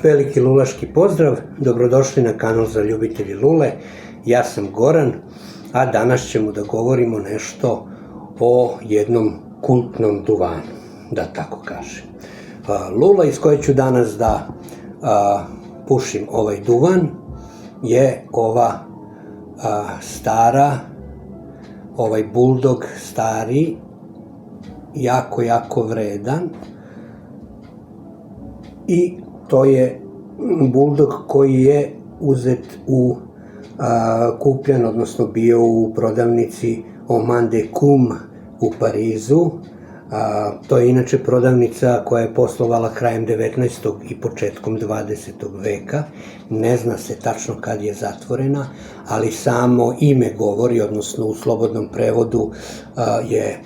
Veliki lulaški pozdrav, dobrodošli na kanal za ljubitelji lule. Ja sam Goran, a danas ćemo da govorimo nešto o jednom kultnom duvanu, da tako kažem. Lula iz koje ću danas da pušim ovaj duvan je ova stara, ovaj buldog stari, jako vredan, i to je buldog koji je uzet kupljen, odnosno bio u prodavnici Oman de Cum u Parizu. To je inače prodavnica koja je poslovala krajem 19. i početkom 20. veka. Ne zna se tačno kad je zatvorena, ali samo ime govori, odnosno u slobodnom prevodu je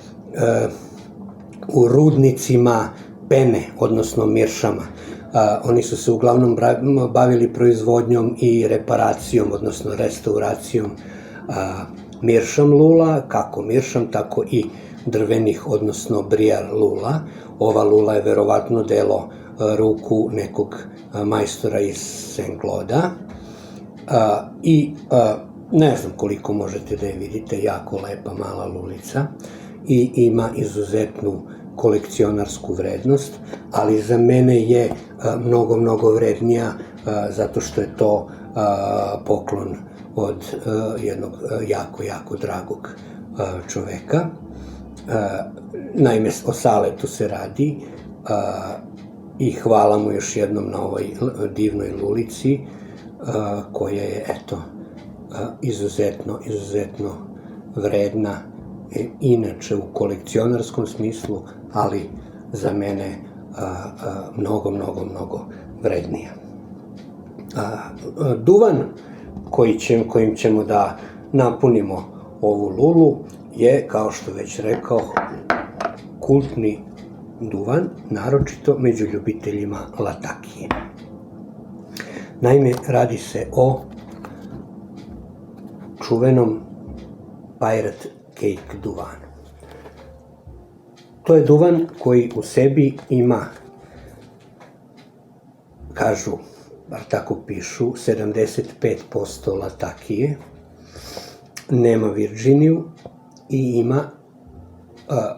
u rudnicima pene, odnosno miršama. Oni su se uglavnom bavili proizvodnjom i reparacijom, odnosno restauracijom miršam lula, kako miršam, tako i drvenih, odnosno brijar lula. Ova lula je verovatno delo ruku nekog majstora iz Saint-Clauda i ne znam koliko možete da je vidite, jako lepa mala lulica i ima izuzetnu kolekcionarsku vrednost, ali za mene je mnogo vrednija zato što je to poklon od jednog jako dragog čoveka. Naime, o Saletu se radi i hvala mu još jednom na ovoj divnoj lulici koja je, eto, izuzetno vredna, inače u kolekcionarskom smislu, ali za mene mnogo vrednija. Duvan kojim ćemo da napunimo ovu lulu je, kao što već rekao, kultni duvan, naročito među ljubiteljima latakije. Naime, radi se o čuvenom Pirate Cake duvanu. To je duvan koji u sebi ima, kažu, bar tako pišu, 75% latakije, nema Virginiju i ima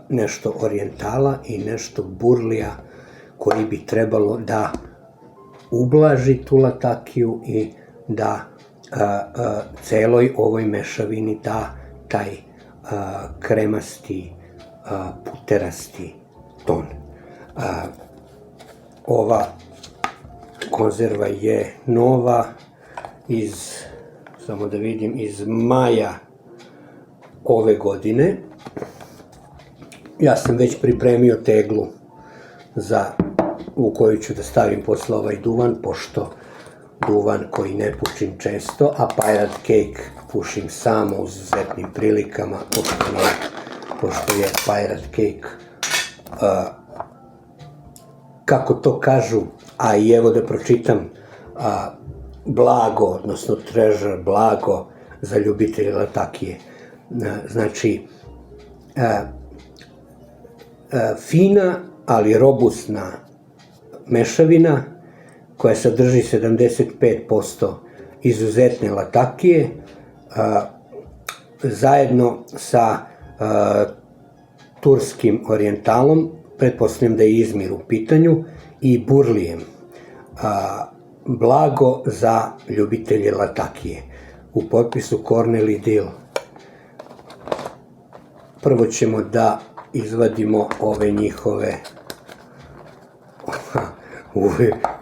nešto orijentala i nešto burlija koji bi trebalo da ublaži tu latakiju i da celoj ovoj mešavini da taj kremasti, puterasti ton. Ova konzerva je nova samo da vidim, iz maja ove godine. Ja sam već pripremio teglu u koju ću da stavim posle ovaj duvan, pošto duvan koji ne pušim često, a Pirate Cake pušim samo u izuzetnim prilikama, pošto je Pirate Cake, kako to kažu, a i evo da pročitam, blago, odnosno treasure, blago za ljubitelje latakije. Znači, fina, ali robustna mešavina koja sadrži 75% izuzetne latakije, zajedno sa turskim orijentalom, pretpostavljam da je Izmir u pitanju, i burlijem. Blago za ljubitelje latakije. U potpisu Corneli Dill. Prvo ćemo da izvadimo ove njihove,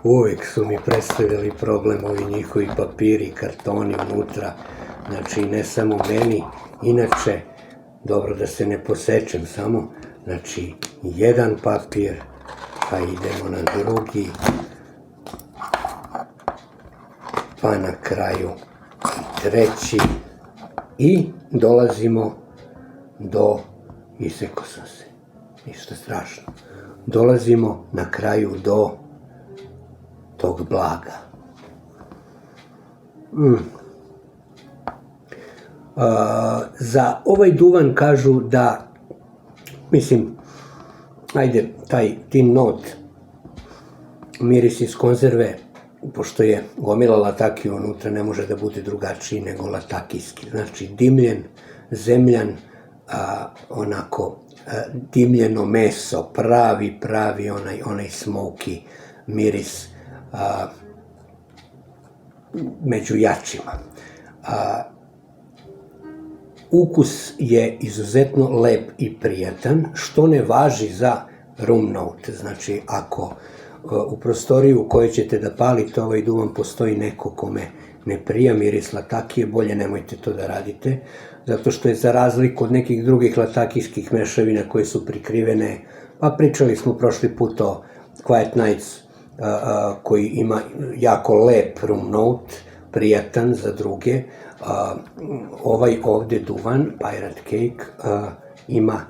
uvek su mi predstavljali problem ovi njihovi papiri, kartoni unutra, znači ne samo meni, inače, dobro da se ne posečem samo, znači jedan papir, pa idemo na drugi, pa na kraju treći i dolazimo do, isekao sam se, ništa strašno, dolazimo na kraju do tog blaga. Za ovaj duvan kažu da, mislim, ajde, taj tin not, miris iz konzerve, pošto je gomila latakije unutra, ne može da bude drugačiji nego latakijski. Znači, dimljen, zemljan, onako, dimljeno meso, pravi onaj smoky miris među jačima. Ukus je izuzetno lep i prijatan, što ne važi za room note. Znači, ako u prostoriju u kojoj ćete da palite ovaj duvan postoji neko kome ne prija miris latakije, bolje nemojte to da radite, zato što je za razliku od nekih drugih latakijskih mešavina koje su prikrivene, pa pričali smo prošli put o Quiet Nights, koji ima jako lep room note, prijatan za druge. Ovaj ovde duvan, Pirate Cake, ima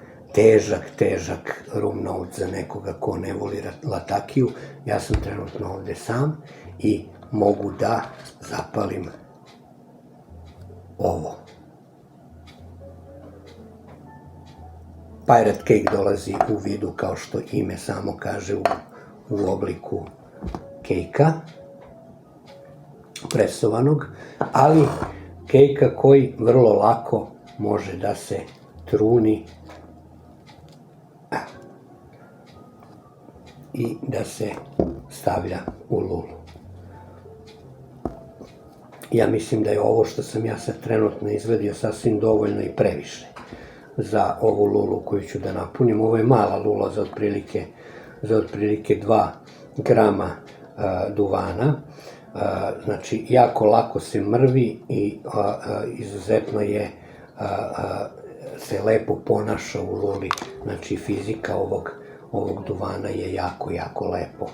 težak room note za nekoga ko ne voli latakiju. Ja sam trenutno ovde sam i mogu da zapalim ovo. Pirate Cake dolazi u vidu, kao što ime samo kaže, u obliku kejka, presovanog, ali kejka koji vrlo lako može da se truni i da se stavlja u lulu. Ja mislim da je ovo što sam ja sad trenutno izvadio sasvim dovoljno i previše za ovu lulu koju ću da napunim. Ovo je mala lula za otprilike 2 grama duvana. Znači, jako lako se mrvi i izuzetno se lepo ponaša u luli. Znači, fizika ovog duvana je jako lepo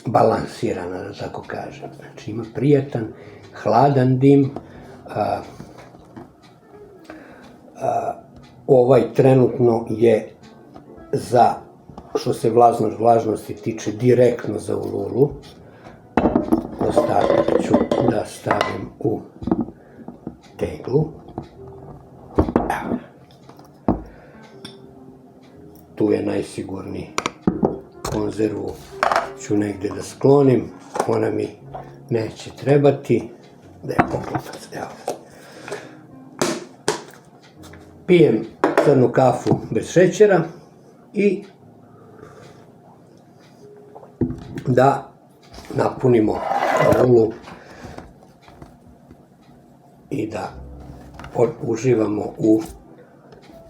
balansirana, da tako kažem. Znači, ima prijatan, hladan dim. Ovaj trenutno je za, što se vlažnosti tiče, direktno za u lulu. Ostatak ću da stavim u teglu. Evo. Tu je najsigurniji. Konzervu ću negde da sklonim, ona mi neće trebati. Da je poklopac, evo. Pijem crnu kafu bez šećera i da napunimo lulu i da uživamo u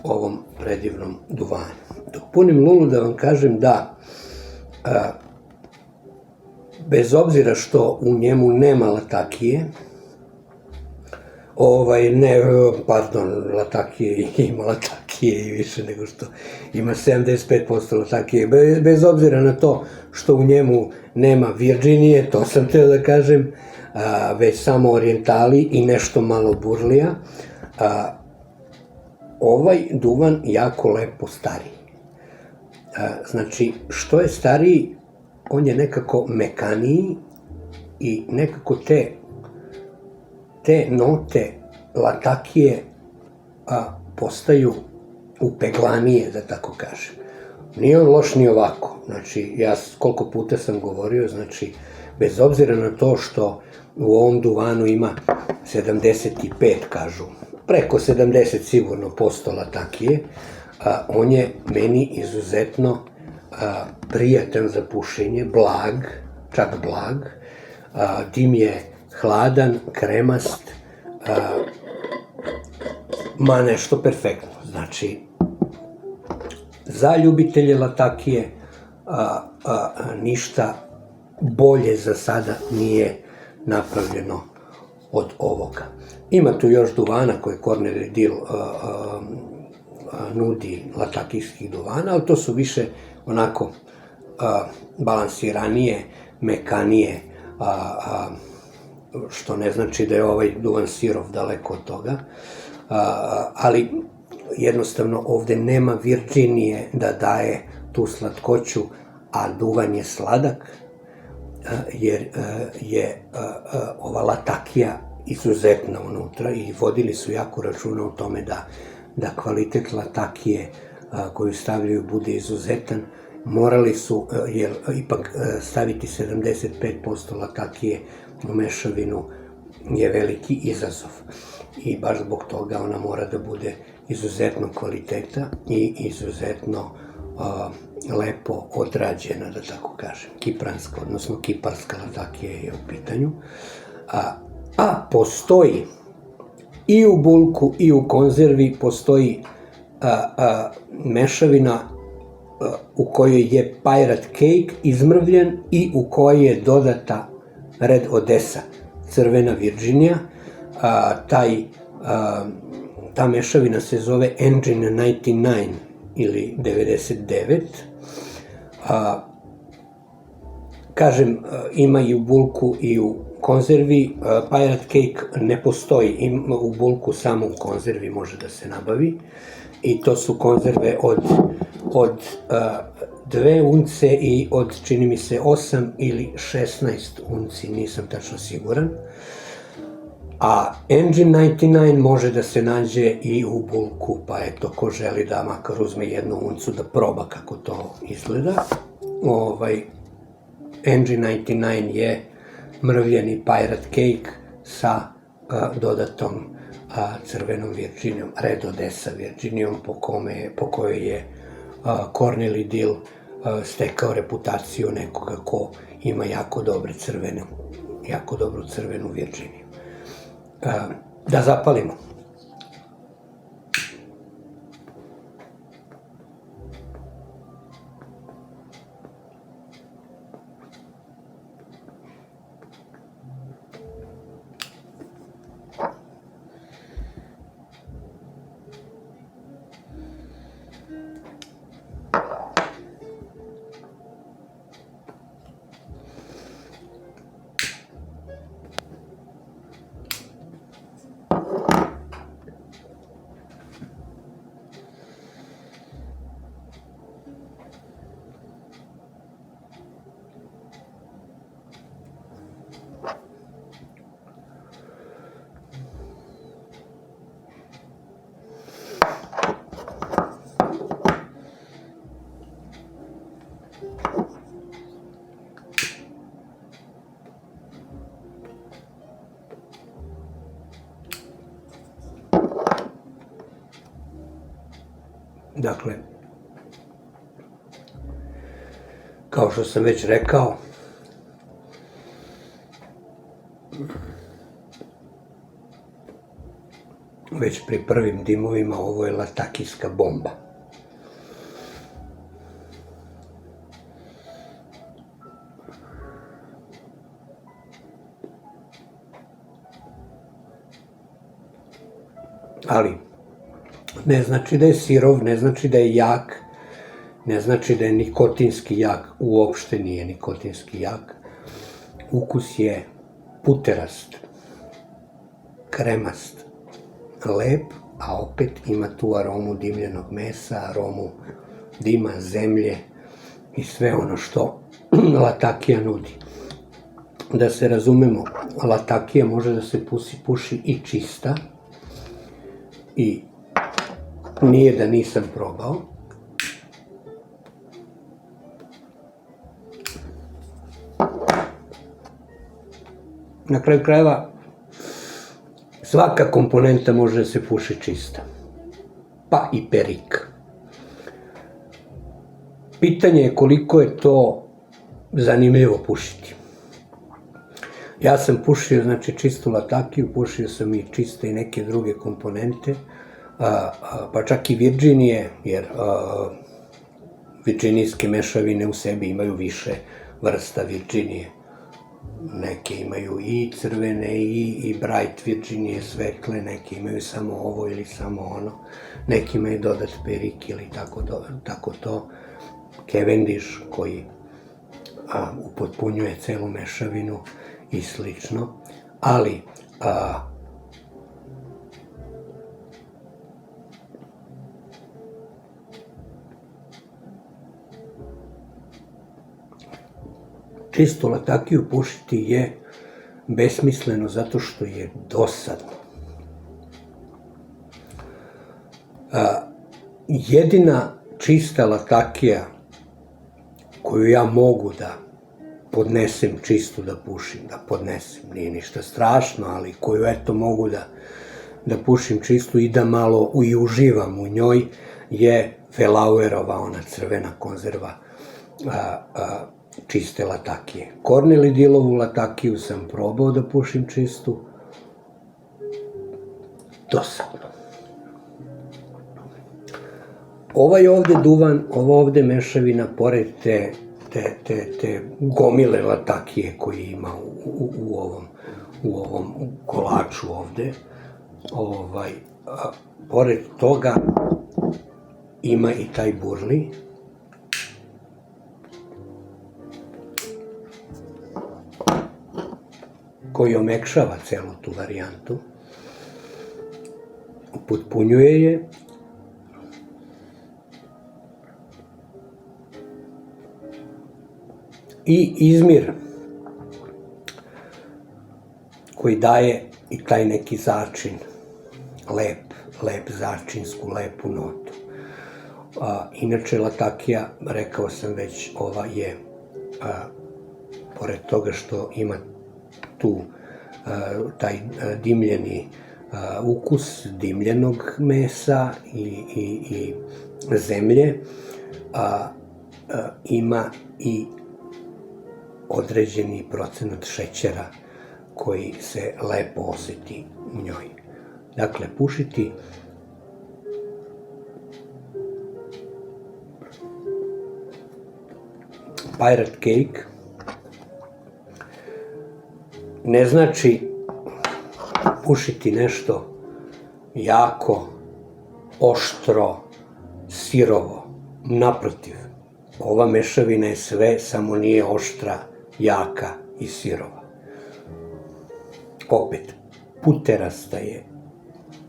ovom predivnom duvanu. Dok punim lulu, da vam kažem da bez obzira što u njemu nema latakije, latakije ima latakije i više nego što ima 75% latakije. Bez obzira na to što u njemu nema Virginije, to sam teo da kažem, već samo orijentali i nešto malo burlija, ovaj duvan jako lepo stari. Znači, što je stariji, on je nekako mekaniji i nekako te note latakije postaju upeglanije, da tako kažem. Nije on loš ni ovako. Znači, ja koliko puta sam govorio, znači, bez obzira na to što u ovom duvanu ima 75, kažu, preko 70 sigurno posto latakije, on je meni izuzetno prijatan za pušenje, blag, čak blag, dim je hladan, kremast, ma nešto perfektno. Znači, za ljubitelje latakije ništa bolje za sada nije napravljeno od ovoga. Ima tu još duvana koje Cornered Deal nudi, latakijskih duvana, ali to su više onako balansiranije, mekanije, što ne znači da je ovaj duvan sirov, daleko od toga, ali jednostavno ovde nema Virginije da daje tu slatkoću, a duvan je sladak, jer je ova latakija izuzetna unutra i vodili su jako računa u tome da kvalitet latakije koju stavljaju bude izuzetan, morali su ipak staviti 75% latakije u mešavinu je veliki izazov. I baš zbog toga ona mora da bude izuzetno kvaliteta i izuzetno lepo odrađena, da tako kažem. Kipranska, odnosno kiparska latakija je u pitanju. A postoji i u bulku i u konzervi postoji mešavina u kojoj je Pirate Cake izmrvljen i u kojoj je dodata Red Odessa, crvena Virginija. Ta mešavina se zove Engine 99 ili 99. Kažem, ima i u bulku i u konzervi. Pirate Cake ne postoji u bulku, samo u konzervi može da se nabavi. I to su konzerve od 2 unce i od, čini mi se, 8 ili 16 unci, nisam tačno siguran. A Engine 99 može da se nađe i u bulku, pa eto, ko želi da makar uzme 1 uncu da proba kako to izgleda. Engine 99 je mrvljeni Pirate Cake sa dodatom crvenom Virginijom, Red Odessa Virginijom, po kojoj je Corneli Dill stekao reputaciju nekoga ko ima jako dobru crvenu Virginiju. Da zapalimo. Dakle, kao što sam već rekao, već pri prvim dimovima ovo je latakijska bomba. Ali ne znači da je sirov, ne znači da je jak, ne znači da je nikotinski jak, uopšte nije nikotinski jak. Ukus je puterast, kremast, lep, a opet ima tu aromu dimljenog mesa, aromu dima, zemlje i sve ono što latakija nudi. Da se razumemo, latakija može da se puši i čista i nije da nisam probao. Na kraju krajeva, svaka komponenta može da se puši čista. Pa i perik. Pitanje je koliko je to zanimljivo pušiti. Ja sam pušio, znači, čistu latakiju, pušio sam i čiste i neke druge komponente, pa čak i Virginije, jer virginijske mešavine u sebi imaju više vrsta Virginije. Neke imaju i crvene i bright Virginije, svetle, neke imaju samo ovo ili samo ono, neki imaju dodat perik ili tako to. Cavendish koji upotpunjuje celu mešavinu i slično, ali čistu latakiju pušiti je besmisleno zato što je dosadno. Jedina čista latakija koju ja mogu da podnesem čistu da pušim, da podnesem, nije ništa strašno, ali koju eto mogu da pušim čistu i da malo i uživam u njoj, je Velauerova, ona crvena konzerva čiste latakije. Korneli Dilovu latakiju sam probao da pušim čistu, dosadno. Ovaj ovde duvan, ova ovde mešavina, pored te gomile latakije koji ima u ovom kolaču ovde, pored toga ima i taj burli, koji omekšava celu tu varijantu, upotpunjuje je i izmir koji daje i taj neki začin, lep začinsku, lepu notu. Inače, latakija, rekao sam već, ova je, pored toga što ima tu taj dimljeni ukus dimljenog mesa i zemlje, ima i određeni procenat šećera koji se lepo oseti u njoj. Dakle, pušiti Pirate Cake ne znači pušiti nešto jako, oštro, sirovo. Naprotiv, ova mešavina je sve, samo nije oštra, jaka i sirova. Opet, puterasta je,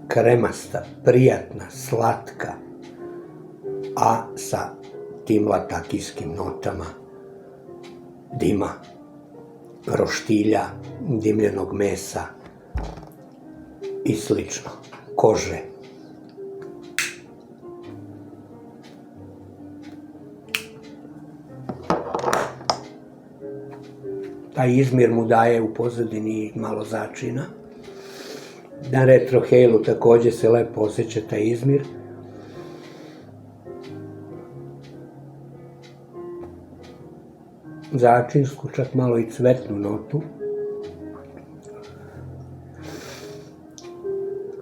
kremasta, prijatna, slatka, a sa tim latakijskim notama dima, roštilja, dimljenog mesa i slično, kože. Taj izmir mu daje u pozadini malo začina. Na retrohejlu takođe se lepo osjeća taj izmir. Začinsku, čak malo i cvetnu notu.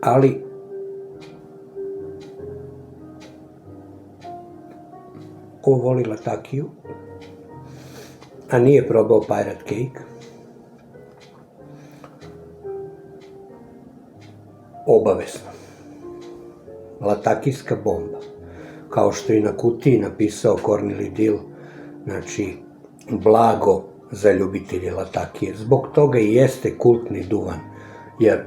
Ali ko voli latakiju, a nije probao Pirate Cake, obavezno. Latakijska bomba. Kao što je na kutiji napisao Corneli Dill, znači blago za ljubitelje latakije. Zbog toga i jeste kultni duvan, jer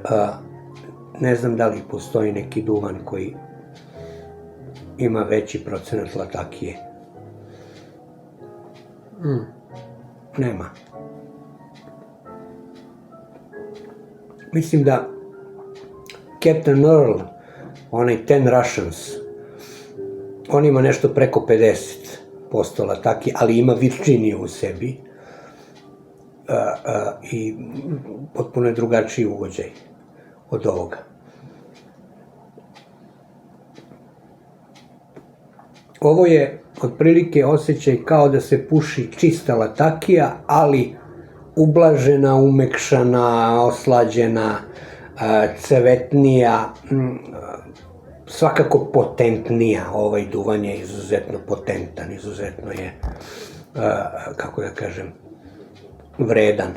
ne znam da li postoji neki duvan koji ima veći procenat latakije. Nema. Mislim da Captain Earl, onaj Ten Russians, on ima nešto preko 50% latakije, ali ima Virginiju u sebi i potpuno je drugačiji ugođaj od ovoga. Ovo je otprilike osjećaj kao da se puši čista latakija, ali ublažena, umekšana, oslađena, cevetnija, svakako potentnija. Ovaj duvan je izuzetno potentan, izuzetno je, kako da kažem, vredan.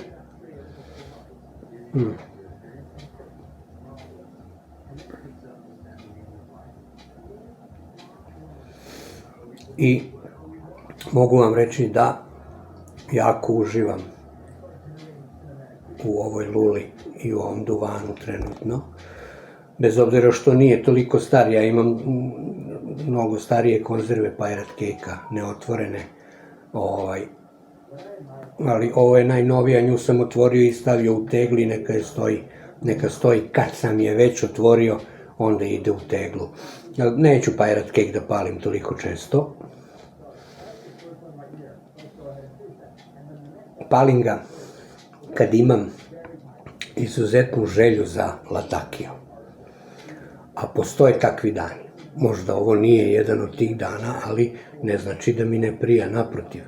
I mogu vam reći da jako uživam u ovoj luli i u ovom duvanu trenutno. Bez obzira što nije toliko star, ja imam mnogo starije konzerve Pirate Cake-a, neotvorene. Ali ovo je najnovija, nju sam otvorio i stavio u tegli, neka stoji. Kad sam je već otvorio, onda ide u teglu. Neću pirate cake da palim toliko često. Palim ga kad imam izuzetnu želju za latakijom. A postoje takvi dani. Možda ovo nije jedan od tih dana, ali ne znači da mi ne prija, naprotiv.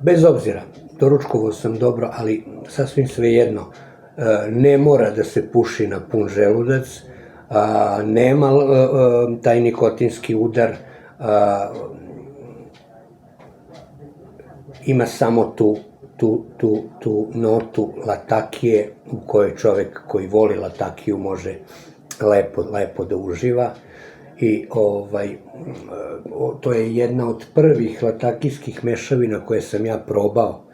Bez obzira, doručkovao sam dobro, ali sasvim svejedno, ne mora da se puši na pun želudac, nema taj nikotinski udar, ima samo tu notu latakije u kojoj čovek koji voli latakiju može lepo da uživa. I to je jedna od prvih latakijskih mešavina koje sam ja probao.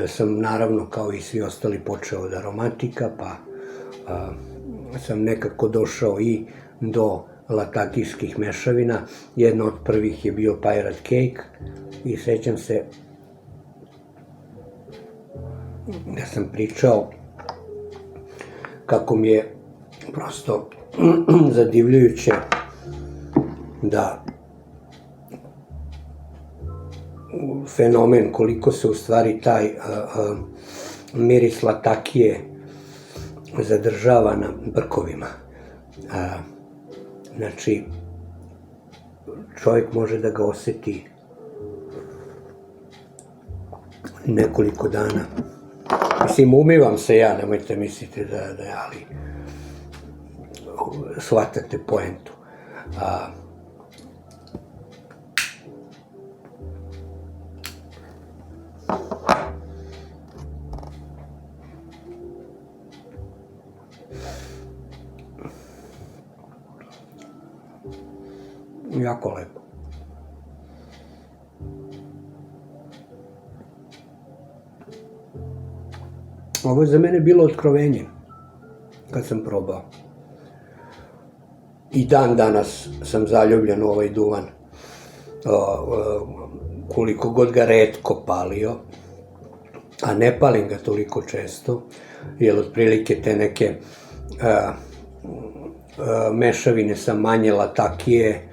Sam naravno kao i svi ostali počeo od aromatika, pa sam nekako došao i do latakijskih mešavina. Jedna od prvih je bio pirate cake i sećam se da sam pričao kako mi je prosto zadivljujuće da fenomen koliko se u stvari taj miris latakije zadržava na brkovima. Znači, čovjek može da ga oseti nekoliko dana. Mislim, umivam se ja, nemojte misliti da ali shvatate poentu. Jako lepo. Ovo je za mene bilo otkrovenje kad sam probao. I dan danas sam zaljubljen u ovaj duvan. Koliko god ga retko palio, a ne palim ga toliko često, jer otprilike te neke mešavine sa manje latakije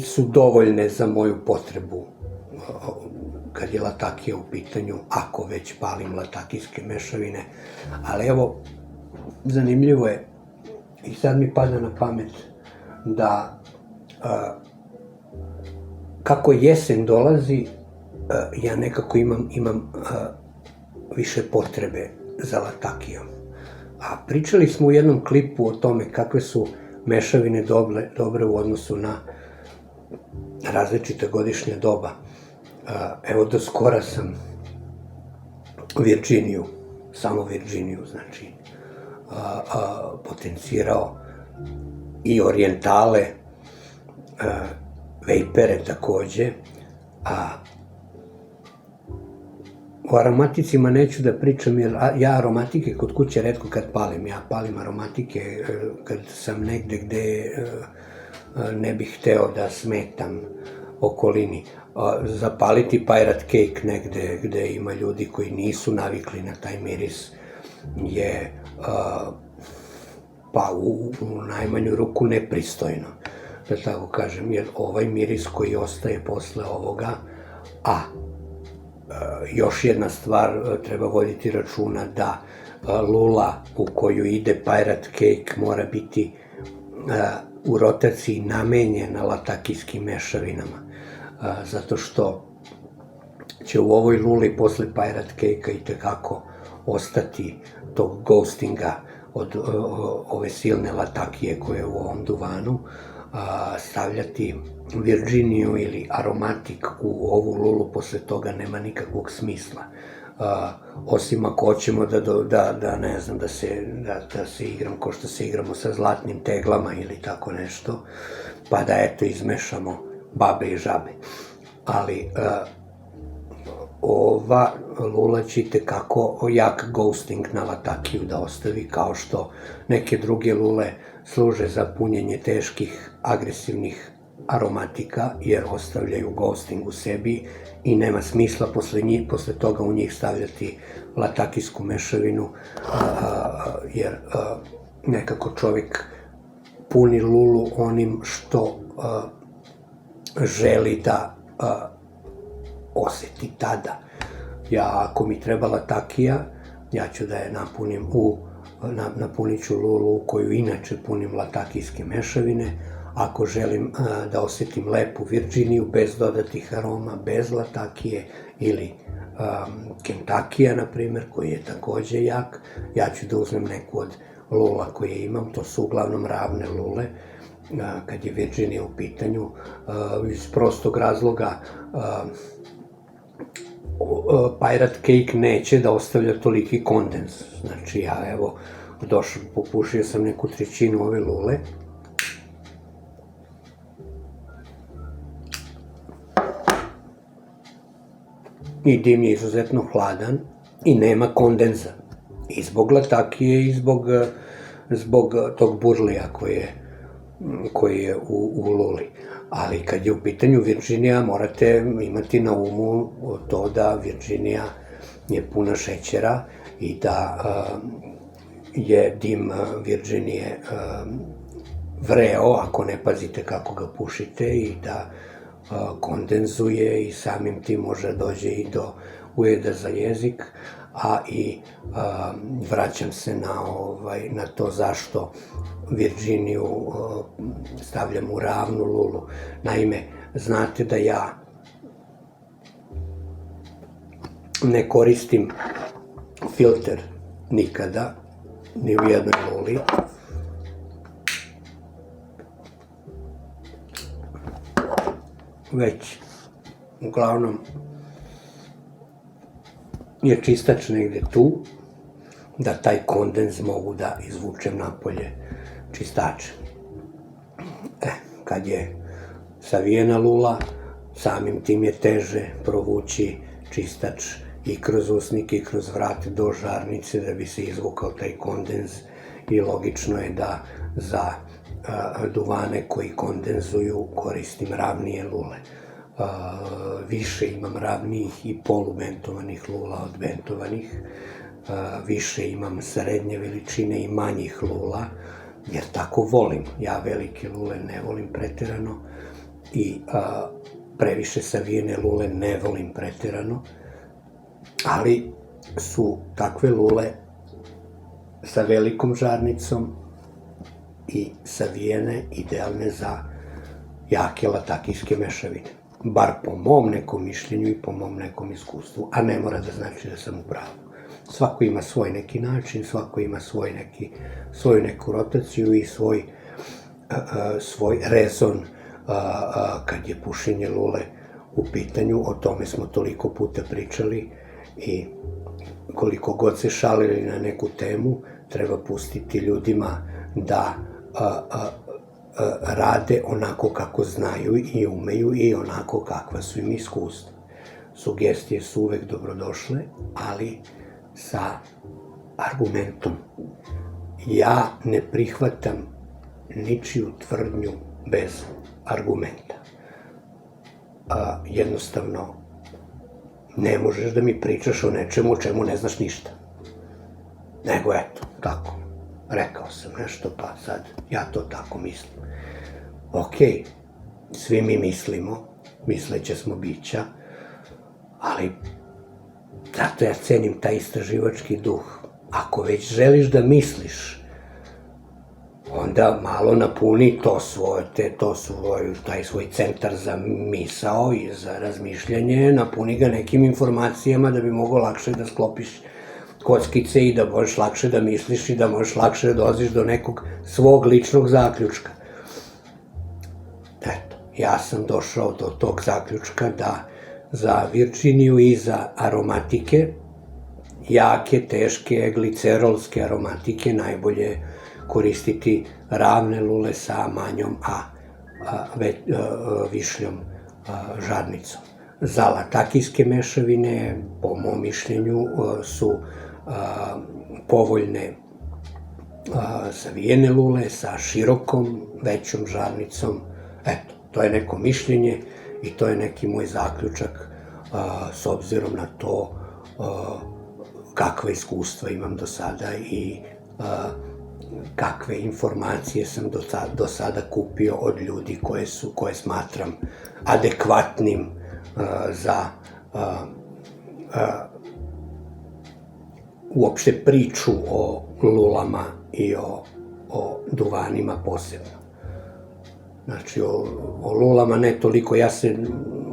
su dovoljne za moju potrebu kad je latakija u pitanju, ako već palim latakijske mešavine. Ali evo, zanimljivo je, i sad mi pada na pamet da kako jesen dolazi, ja nekako imam više potrebe za latakijom. A pričali smo u jednom klipu o tome kakve su mešavine dobre u odnosu na različita godišnja doba. Evo, do skora sam Virginiju, samo Virginiju, znači, potencirao i orijentale, vejpere takođe, a o aromaticima neću da pričam, jer ja aromatike kod kuće retko kad palim. Ja palim aromatike kad sam negde gde ne bih hteo da smetam okolini. Zapaliti pirate cake negde gde ima ljudi koji nisu navikli na taj miris je pa u najmanju ruku nepristojno, da tako kažem, jer ovaj miris koji ostaje posle ovoga, još jedna stvar, treba voditi računa da lula u koju ide pirate cake mora biti u rotaciji namenjena latakijskim mešavinama, zato što će u ovoj luli posle pirate cake-a i tekako ostati tog ghostinga od ove silne latakije koje je u ovom duvanu, stavljati Virginiju ili aromatik u ovu lulu posle toga nema nikakvog smisla. Osim ako hoćemo da ne znam, da se igram kao što se igramo sa zlatnim teglama ili tako nešto, pa da eto izmešamo babe i žabe. Ali ova lula će itekako jak ghosting na latakiju da ostavi, kao što neke druge lule služe za punjenje teških, agresivnih aromatika, jer ostavljaju ghosting u sebi i nema smisla posle toga u njih stavljati latakijsku mešavinu, jer nekako čovjek puni lulu onim što želi da oseti tada. Ako mi treba latakija, ja ću da je napunim napunit ću lulu u koju inače punim latakijske mešavine. Ako želim da osetim lepu Virginiju bez dodatih aroma, bez latakije ili Kentakija, na primer, koji je takođe jak, ja ću da uzmem neku od lula koje imam, to su uglavnom ravne lule, kad je Virginija u pitanju, iz prostog razloga Pirate Cake neće da ostavlja toliki kondens. Znači ja evo popušio sam neku trećinu ove lule. I dim je izuzetno hladan i nema kondenza. I zbog latakije i zbog tog burlija koji je u luli. Ali kad je u pitanju Virginija, morate imati na umu to da Virginija je puna šećera i da je dim Virginije vreo ako ne pazite kako ga pušite i da kondenzuje i samim tim može dođe i do ujeda za jezik, a i vraćam se na to zašto Virginiju stavljam u ravnu lulu. Naime, znate da ja ne koristim filter nikada, ni u jednoj luli. Već, uglavnom, je čistač negde tu, da taj kondens mogu da izvučem napolje čistačem. Kad je savijena lula, samim tim je teže provući čistač i kroz usnik i kroz vrat do žarnice da bi se izvukao taj kondens i logično je da za duvane koji kondenzuju koristim ravnije lule. Više imam ravnijih i polubentovanih lula od bentovanih, više imam srednje veličine i manjih lula, jer tako volim. Ja velike lule ne volim preterano i previše savijene lule ne volim preterano, ali su takve lule sa velikom žarnicom i savijene idealne za jake latakijske mešavine. Bar po mom nekom mišljenju i po mom nekom iskustvu, a ne mora da znači da sam u pravu. Svako ima svoj neki način, svako ima svoju neku rotaciju i svoj rezon kad je pušenje lule u pitanju. O tome smo toliko puta pričali i koliko god se šalili na neku temu, treba pustiti ljudima da rade onako kako znaju i umeju i onako kakva su im iskustva. Sugestije su uvek dobrodošle, ali sa argumentom. Ja ne prihvatam ničiju tvrdnju bez argumenta. Jednostavno, ne možeš da mi pričaš o nečemu o čemu ne znaš ništa. Nego eto, tako, rekao sam nešto pa sad ja to tako mislim. Okej, svi mi mislimo, misleće smo bića, ali zato ja cenim taj istraživački duh. Ako već želiš da misliš, onda malo napuni taj svoj centar za misao i za razmišljanje, napuni ga nekim informacijama da bi mogao lakše da sklopiš kockice i da možeš lakše da misliš i da možeš lakše da dolaziš do nekog svog ličnog zaključka. Eto, ja sam došao do tog zaključka da za Virginiju i za aromatike, jake, teške, glicerolske aromatike, najbolje koristiti ravne lule sa manjom, višljom žarnicom. Za latakijske mešavine, po mom mišljenju, su povoljne savijene lule sa širokom, većom žarnicom. Eto, to je neko mišljenje i to je neki moj zaključak s obzirom na to kakva iskustva imam do sada i kakve informacije sam do sada kupio od ljudi koje smatram adekvatnim za uopšte priču o lulama i o duvanima posebno. Znači, o lulama ne toliko,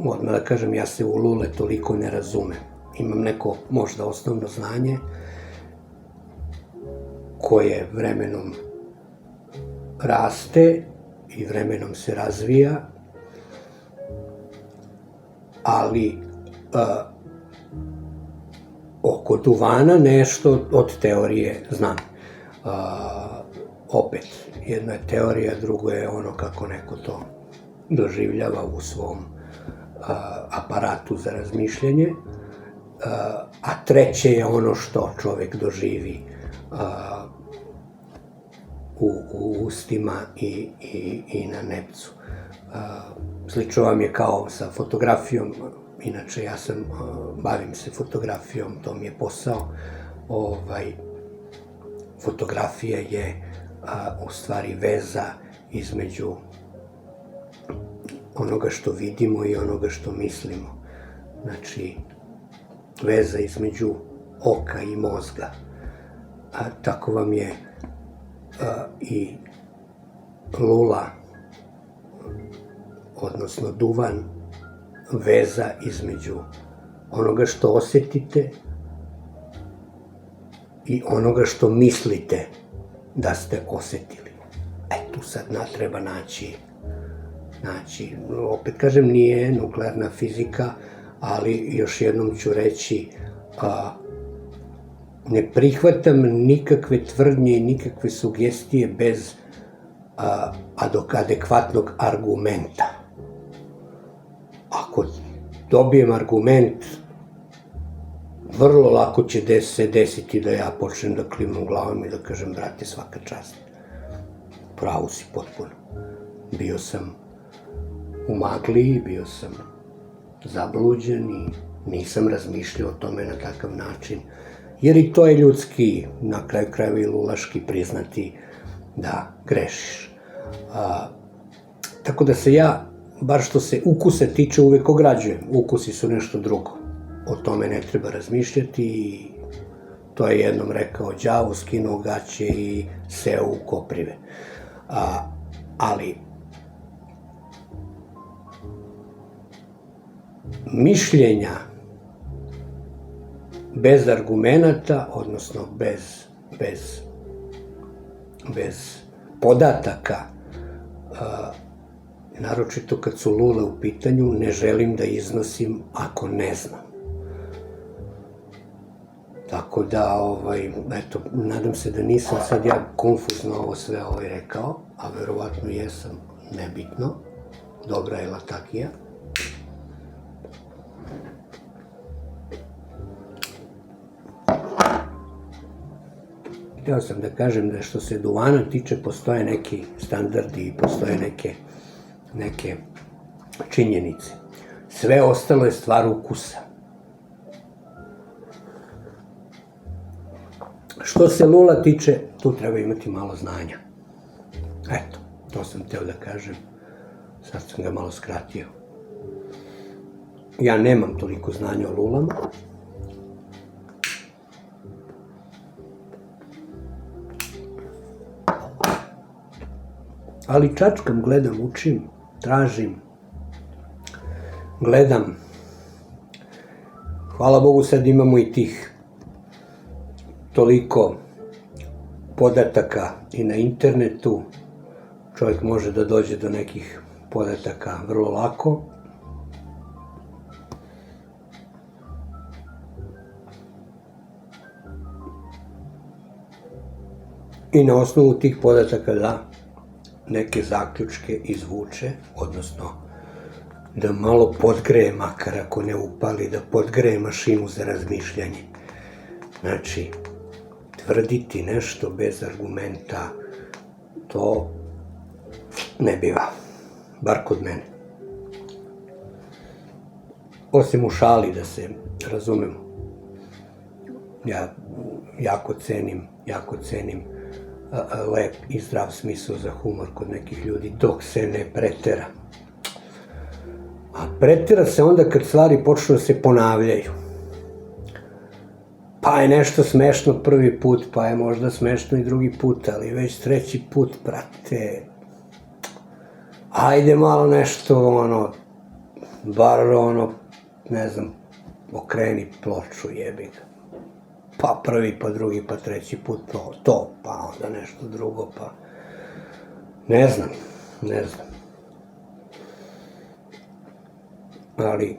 odmah da kažem, ja se u lule toliko ne razumem. Imam neko možda osnovno znanje koje vremenom raste i vremenom se razvija, ali oko duvana nešto od teorije znam. Opet, jedna je teorija, drugo je ono kako neko to doživljava u svom aparatu za razmišljanje, a treće je ono što čovek doživi u ustima i na nepcu. Slično vam je kao sa fotografijom, inače bavim se fotografijom, to mi je posao. Fotografija je u stvari veza između onoga što vidimo i onoga što mislimo. Znači, veza između oka i mozga. Tako vam je i lula, odnosno duvan, veza između onoga što osetite i onoga što mislite da ste osetili. Tu sad treba naći, opet kažem, nije nuklearna fizika, ali još jednom ću reći, ne prihvatam nikakve tvrdnje i nikakve sugestije bez adekvatnog argumenta. Ako dobijem argument, vrlo lako će se desiti da ja počnem da klimam glavom i da kažem, brate, svaka čast. Pravo si potpuno. Bio sam u magli, bio sam zabluđen i nisam razmišljao o tome na takav način. Jer i to je ljudski, na kraju krajeva i lulaški, priznati da grešiš. Tako da se ja, bar što se ukusa tiče, uvek ograđujem. Ukusi su nešto drugo. O tome ne treba razmišljati i to je jednom rekao đavo, skinuo gaće i seo u koprive. Ali mišljenja bez argumenata, odnosno bez podataka, naročito kad su lule u pitanju, ne želim da iznosim ako ne znam. Tako da, eto, nadam se da nisam sad ja konfuzno ovo sve rekao, a verovatno jesam, nebitno. Dobra je latakija. Hteo sam da kažem da što se duvana tiče, postoje neki standardi i postoje neke činjenice. Sve ostalo je stvar ukusa. Što se lula tiče, tu treba imati malo znanja. Eto, to sam hteo da kažem. Sad sam ga malo skratio. Ja nemam toliko znanja o lulama. Ali čačkam, gledam, učim, tražim, gledam. Hvala Bogu, sad imamo i tih toliko podataka i na internetu. Čovjek može da dođe do nekih podataka vrlo lako. I na osnovu tih podataka da neke zaključke izvuče, odnosno da malo podgreje, makar ako ne upali, da podgreje mašinu za razmišljanje. Znači, tvrditi nešto bez argumenta, to ne biva, bar kod mene. Osim u šali, da se razumemo. Ja jako cenim lep i zdrav smisao za humor kod nekih ljudi, dok se ne pretera. A pretera se onda kad stvari počnu da se ponavljaju. Pa je nešto smešno prvi put, pa je možda smešno i drugi put, ali već treći put, brate, ajde malo nešto, bar ne znam, okreni ploču, jebi ga. Pa prvi, pa drugi, pa treći put to, pa onda nešto drugo, pa ne znam. Ali,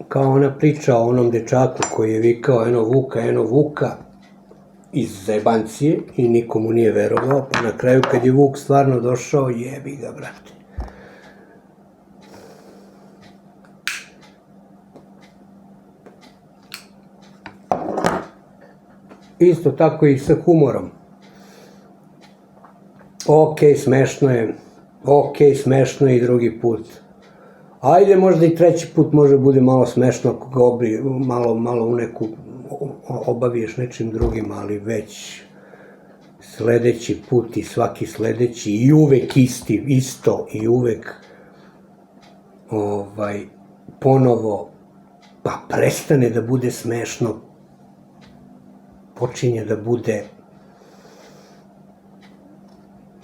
kao ona priča o onom dečaku koji je vikao eno Vuka iz zajebancije i niko mu nije verovao, pa na kraju kad je Vuk stvarno došao, jebi ga, brate. Isto tako i sa humorom. Smešno je i drugi put. Ajde, možda i treći put može bude malo smešno ako ga malo u neku obaviješ nečim drugim, ali već sledeći put i svaki sledeći i uvek isto i uvek ponovo, pa prestane da bude smešno, počinje da bude,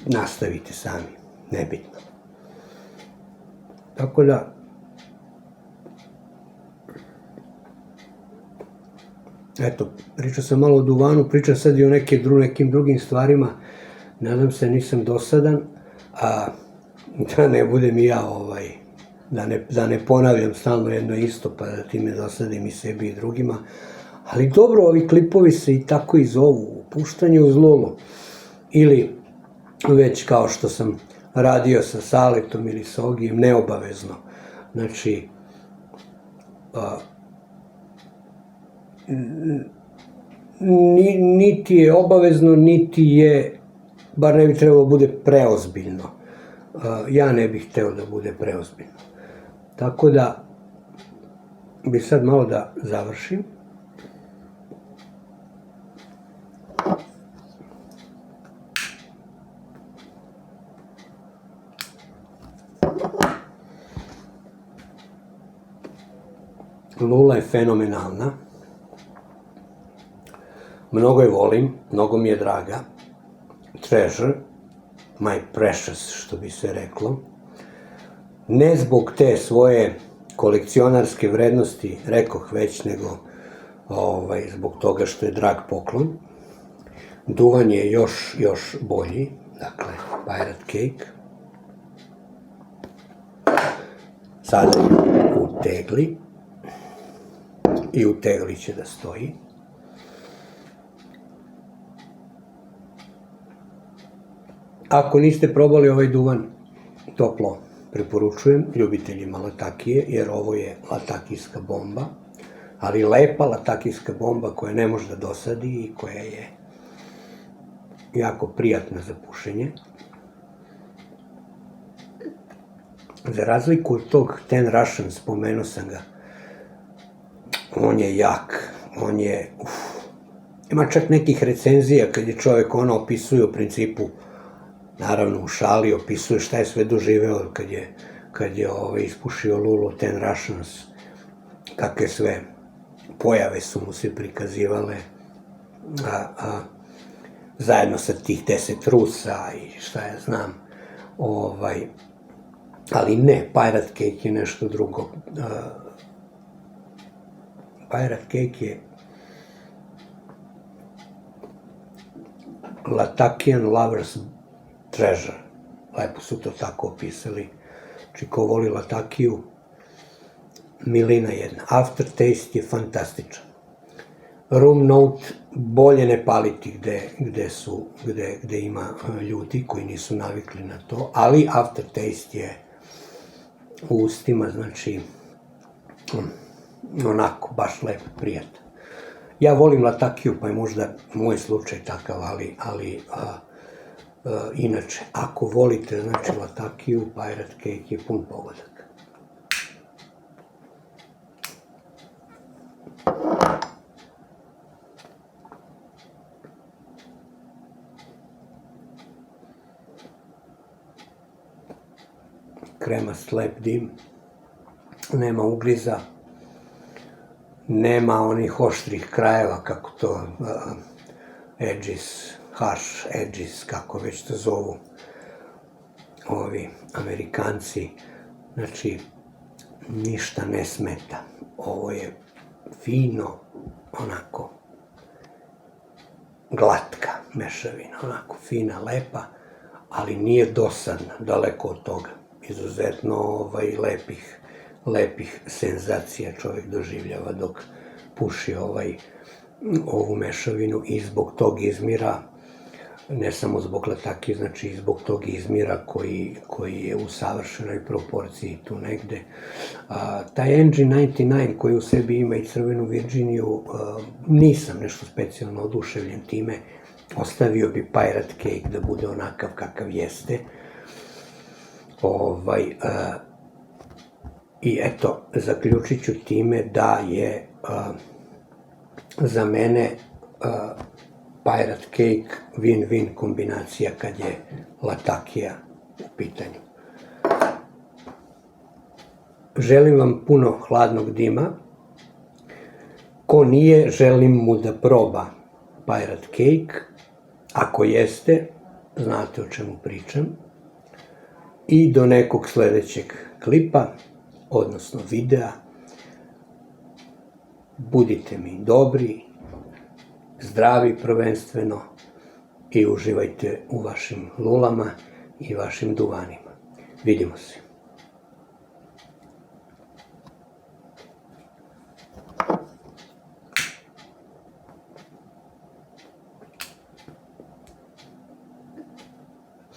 nastavite sami, nebitno. Tako da, eto, pričao sam malo o duvanu, pričam sad i o nekim drugim stvarima, nadam se nisam dosadan, a da ne budem i ja, da ne ponavljam stalno jedno isto, pa da time dosadim i sebi i drugima, ali dobro, ovi klipovi se i tako i zovu, puštanje uz lulu, ili već kao što sam radio sa Saletom ili sa Ogijem, neobavezno. Znači, niti je obavezno, niti je, bar ne bi trebalo bude preozbiljno. Ja ne bih hteo da bude preozbiljno. Tako da, bi sad malo da završim. Lula je fenomenalna, mnogo je volim, mnogo mi je draga, treasure, my precious, što bi se reklo, ne zbog te svoje kolekcionarske vrednosti, rekoh već, nego zbog toga što je drag poklon. Duvan je još bolji, dakle, Pirate Cake, sada je u tegli, i u tegli će da stoji. Ako niste probali ovaj duvan, toplo preporučujem ljubiteljima latakije, jer ovo je latakijska bomba, ali lepa latakijska bomba koja ne može da dosadi i koja je jako prijatna za pušenje. Za razliku od tog Ten Russian, spomenuo sam ga, on je jak, ima čak nekih recenzija kad je čovek opisuje u principu, naravno u šali, opisuje šta je sve doživeo kad je ispušio Lulu Ten Russians, kakve sve pojave su mu se prikazivale, zajedno sa tih 10 Rusa i šta ja znam, ali ne, Pirate Cake je nešto drugo. Pirate Cake je Latakian Lover's Treasure. Lepo su to tako opisali. Či ko voli Latakiju, milina jedna. Aftertaste je fantastičan. Room note bolje ne paliti gde ima ljudi koji nisu navikli na to, ali aftertaste je u ustima, znači, onako, baš lep, prijatan. Ja volim Latakiju, pa je možda moj slučaj takav, ali inače, ako volite, znači, Latakiju, Pirate Cake je pun pogodak. kremast lep dim, nema ugriza, nema onih oštrih krajeva, kako to edges, harsh edges, kako već to zovu ovi Amerikanci. Znači, ništa ne smeta. Ovo je fino, onako, glatka mešavina, onako fina, lepa, ali nije dosadna, daleko od toga. Izuzetno lepih senzacija čovjek doživljava dok puši ovu mešavinu i zbog tog izmira, ne samo zbog latake, znači i zbog tog izmira koji je u savršenoj proporciji tu negde. Taj NG99 koji u sebi ima i crvenu Virginiju, nisam nešto specijalno oduševljen time, ostavio bi Pirate Cake da bude onakav kakav jeste. I eto, zaključit ću time da je za mene Pirate Cake win-win kombinacija kad je latakija u pitanju. Želim vam puno hladnog dima. Ko nije, želim mu da proba Pirate Cake. Ako jeste, znate o čemu pričam. I do nekog sledećeg klipa, odnosno videa. Budite mi dobri, zdravi prvenstveno i uživajte u vašim lulama i vašim duvanima. Vidimo se.